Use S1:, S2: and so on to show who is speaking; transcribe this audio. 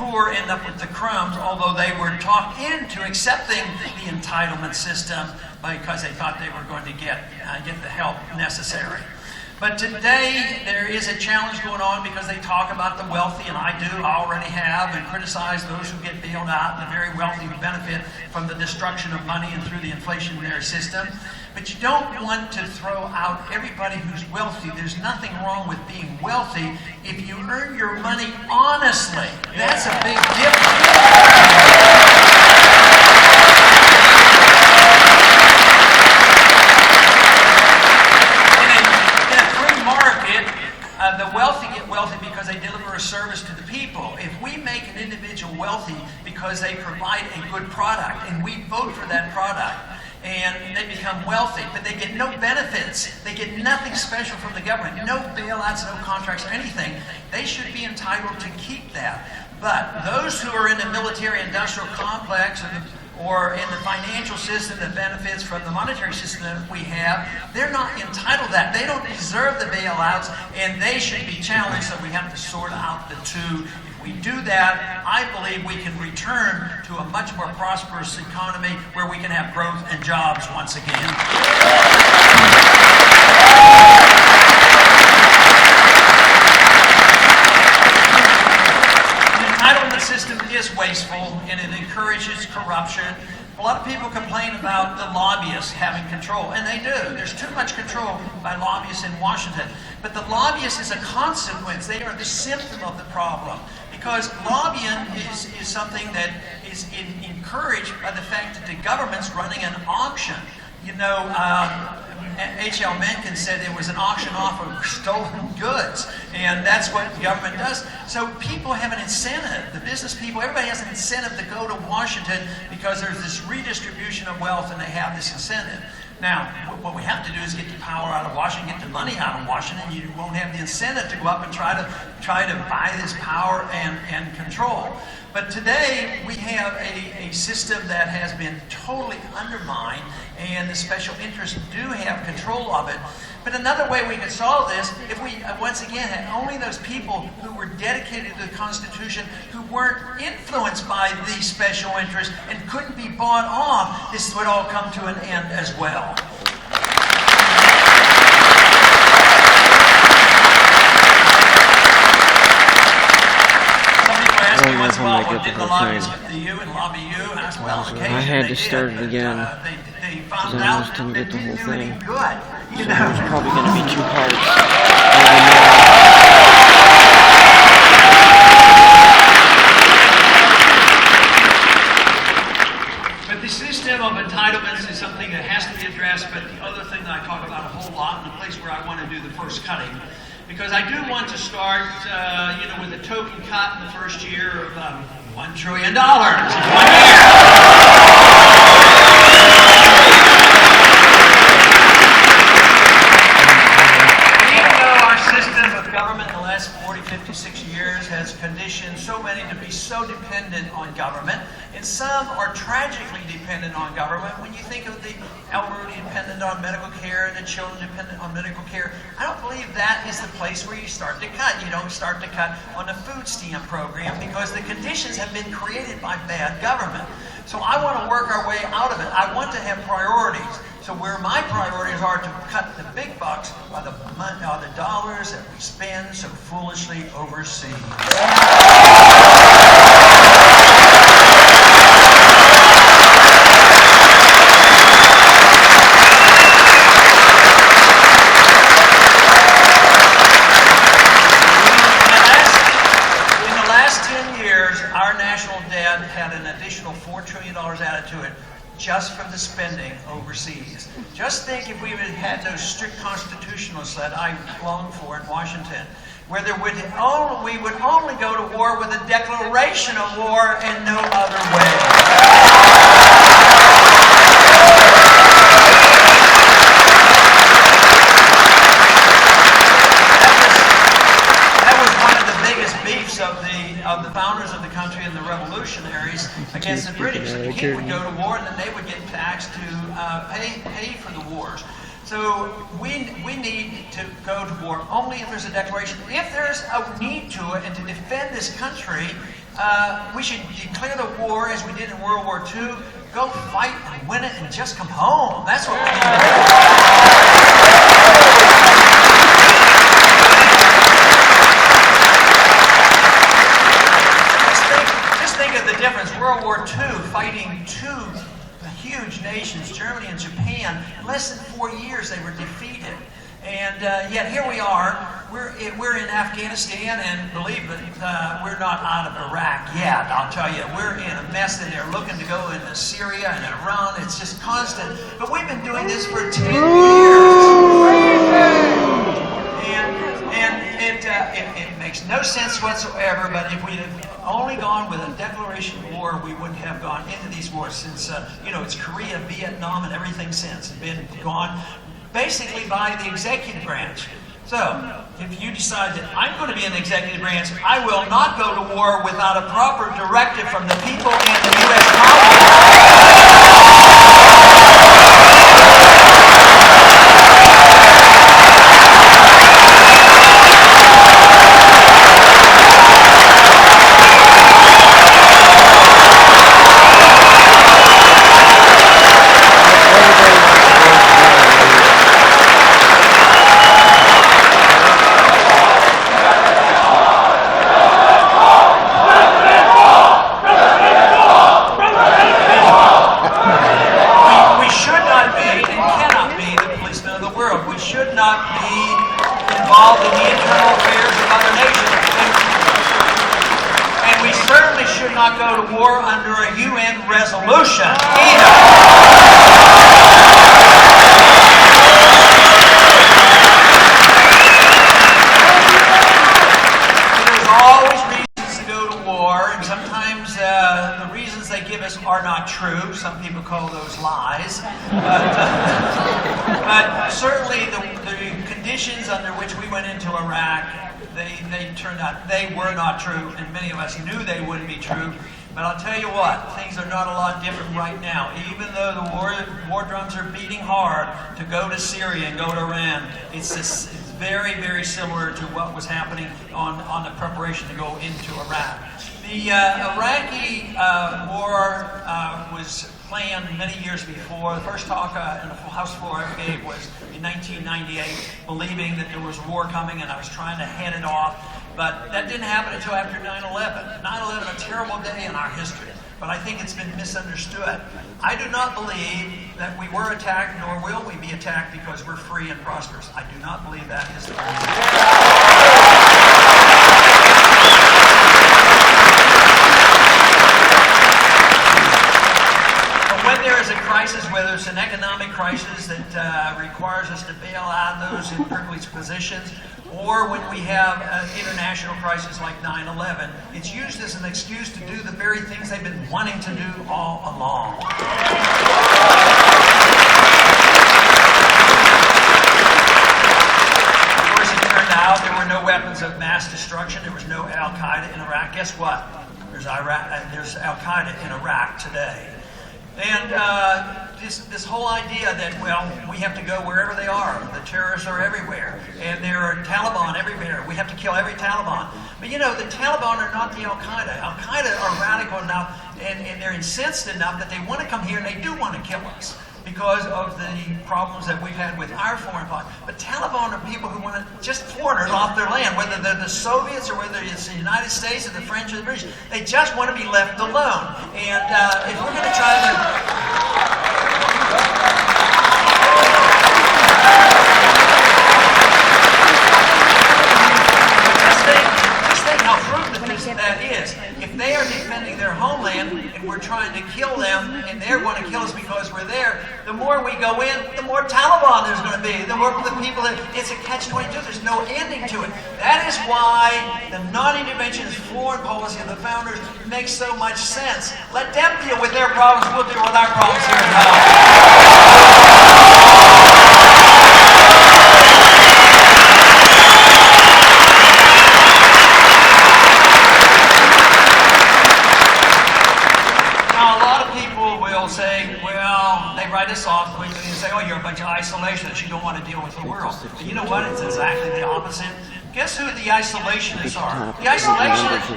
S1: poor end up with the crumbs, although they were talked into accepting the entitlement system because they thought they were going to get the help necessary. But today, there is a challenge going on because they talk about the wealthy, and I already have, and criticize those who get bailed out, and the very wealthy who benefit from the destruction of money and through the inflationary system. But you don't want to throw out everybody who's wealthy. There's nothing wrong with being wealthy if you earn your money honestly. That's a big difference. The wealthy get wealthy because they deliver a service to the people. If we make an individual wealthy because they provide a good product and we vote for that product, and they become wealthy, but they get no benefits, they get nothing special from the government, no bailouts, no contracts, or anything, they should be entitled to keep that. But those who are in the military-industrial complex or in the financial system that benefits from the monetary system that we have, they're not entitled to that. They don't deserve the bailouts, and they should be challenged, so we have to sort out the two. If we do that, I believe we can return to a much more prosperous economy where we can have growth and jobs once again. The system is wasteful and it encourages corruption. A lot of people complain about the lobbyists having control, and they do. There's too much control by lobbyists in Washington. But the lobbyist is a consequence. They are the symptom of the problem. Because lobbying is something that is encouraged by the fact that the government's running an auction. You know, H.L. Mencken said there was an auction off of stolen goods, and that's what the government does. So people have an incentive, the business people, everybody has an incentive to go to Washington because there's this redistribution of wealth and they have this incentive. Now, what we have to do is get the power out of Washington, get the money out of Washington. You won't have the incentive to go up and try to buy this power and control. But today, we have a system that has been totally undermined, and the special interests do have control of it. But another way we could solve this, if we, once again, had only those people who were dedicated to the Constitution, who weren't influenced by these special interests and couldn't be bought off, this would all come to an end as well. Did the lobbyists come to you and lobby you? And I said, well,
S2: I had to start it again because I almost didn't get the whole thing. So there's probably going to be 2 parts.
S1: But the system of entitlements is something that has to be addressed. But the other thing that I talk about a whole lot, and the place where I want to do the first cutting, because I do want to start, with a token cut in the first year of $1 trillion in 1 year. Even though our system of government in the last 40, 50, 60 years has conditioned so many to be so dependent on government, and some are tragically dependent on government. When you think of the elderly dependent on medical care and the children dependent on medical care, I don't believe that is the place where you start to cut. You don't start to cut on the food stamp program because the conditions have been created by bad government. So I want to work our way out of it. I want to have priorities. So where my priorities are to cut the big bucks are the dollars that we spend so foolishly overseas. Had an additional $4 trillion added to it just from the spending overseas. Just think if we had those strict constitutionalists that I long for in Washington, where we would only go to war with a declaration of war and no other way. Of the founders of the country and the revolutionaries against the British. The king would go to war and then they would get taxed to pay for the wars. So we need to go to war only if there's a declaration. If there's a need to it and to defend this country, we should declare the war as we did in World War II. Go fight and win it and just come home. That's what we need to do. Just think of the difference. World War II, fighting two huge nations, Germany and Japan. In less than 4 years, they were defeated. And yet here we are. We're in Afghanistan, and believe it, we're not out of Iraq yet. I'll tell you, we're in a mess, and they're looking to go into Syria and Iran. It's just constant. But we've been doing this for 10 years. It makes no sense whatsoever, but if we had only gone with a declaration of war, we wouldn't have gone into these wars since, it's Korea, Vietnam, and everything since. It's been gone basically by the executive branch. So, if you decide that I'm going to be in the executive branch, I will not go to war without a proper directive from the people in the U.S. Congress. Involved in the internal affairs of other nations. And we certainly should not go to war under a UN resolution either. There's always reasons to go to war, and sometimes the reasons they give us are not true. Some people call those lies. But certainly the conditions under which we went into Iraq, they turned out, they were not true, and many of us knew they wouldn't be true. But I'll tell you what, things are not a lot different right now. Even though the war drums are beating hard to go to Syria and go to Iran, it's very, very similar to what was happening on the preparation to go into Iraq. The Iraqi war was planned many years before. The first talk in the House floor I ever gave was in 1998, believing that there was war coming, and I was trying to head it off. But that didn't happen until after 9/11. 9/11, a terrible day in our history, but I think it's been misunderstood. I do not believe that we were attacked, nor will we be attacked because we're free and prosperous. I do not believe that is the case. Crisis, whether it's an economic crisis that requires us to bail out those in privileged positions, or when we have an international crisis like 9/11, it's used as an excuse to do the very things they've been wanting to do all along. Of course, it turned out there were no weapons of mass destruction. There was no Al-Qaeda in Iraq. Guess what? There's Al-Qaeda in Iraq today. And this whole idea that, well, we have to go wherever they are. The terrorists are everywhere. And there are Taliban everywhere. We have to kill every Taliban. But you know, the Taliban are not the Al-Qaeda. Al-Qaeda are radical enough, and they're incensed enough that they want to come here, and they do want to kill us because of the problems that we've had with our foreign policy. But Taliban are people who want to just foreigners off their land, whether they're the Soviets or whether it's the United States or the French or the British. They just want to be left alone. And if we're going to try to... Just think how fruitless that is. If they are defending their homeland and we're trying to kill them and they're going to kill us because we're there, the more we go in, the more Taliban there's going to be. The more the people that it's a catch-22. There's no ending to it. That is why the non-interventionist foreign policy of the founders makes so much sense. Let them deal with their problems. We'll deal with our problems here at home. Write us off quickly and say, oh, you're a bunch of isolationists. You don't want to deal with the world. But you know what? It's exactly the opposite. Guess who the isolationists are? The isolationists